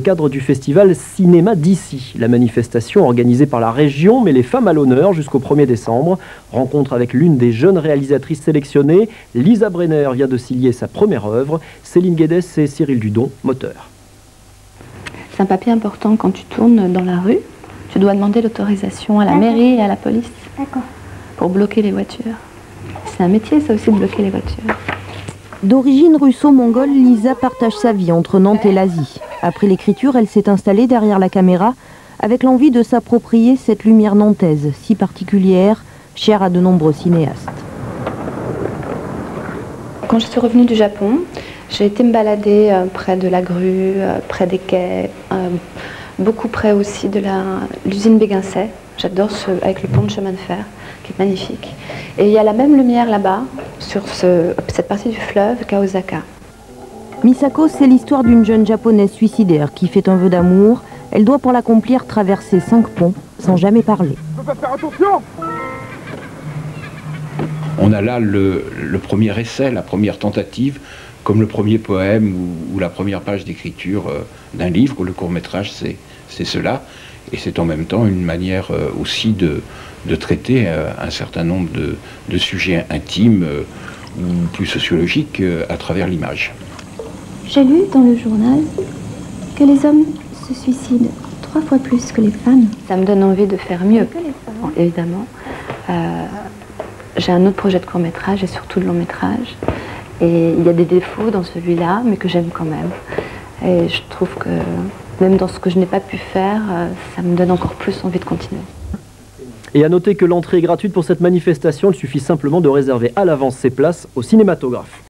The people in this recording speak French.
cadre du festival Cinéma d'ici. La manifestation organisée par la région met les femmes à l'honneur jusqu'au 1er décembre. Rencontre avec l'une des jeunes réalisatrices sélectionnées. Lisa Brenner vient de signer sa première œuvre. Céline Guedes et Cyril Dudon, moteur. C'est un papier important quand tu tournes dans la rue. Tu dois demander l'autorisation à la mairie et à la police pour bloquer les voitures. C'est un métier, ça aussi, de bloquer les voitures. D'origine russo-mongole, Lisa partage sa vie entre Nantes et l'Asie. Après l'écriture, elle s'est installée derrière la caméra avec l'envie de s'approprier cette lumière nantaise, si particulière, chère à de nombreux cinéastes. Quand je suis revenue du Japon, j'ai été me balader près de la grue, près des quais, beaucoup près aussi de l'usine Béguincet. J'adore avec le pont de chemin de fer, qui est magnifique. Et il y a la même lumière là-bas, sur cette partie du fleuve qu'à Osaka. Misako, c'est l'histoire d'une jeune japonaise suicidaire qui fait un vœu d'amour. Elle doit pour l'accomplir traverser 5 ponts sans jamais parler. On peut pas faire attention. On a là le premier essai, la première tentative, comme le premier poème ou la première page d'écriture d'un livre. Le court-métrage, c'est cela. Et c'est en même temps une manière aussi de traiter un certain nombre de sujets intimes ou plus sociologiques à travers l'image. J'ai lu dans le journal que les hommes se suicident 3 fois plus que les femmes. Ça me donne envie de faire mieux, bon, évidemment. J'ai un autre projet de court-métrage et surtout de long-métrage. Et il y a des défauts dans celui-là, mais que j'aime quand même. Et je trouve que même dans ce que je n'ai pas pu faire, ça me donne encore plus envie de continuer. Et à noter que l'entrée est gratuite pour cette manifestation. Il suffit simplement de réserver à l'avance ses places au cinématographe.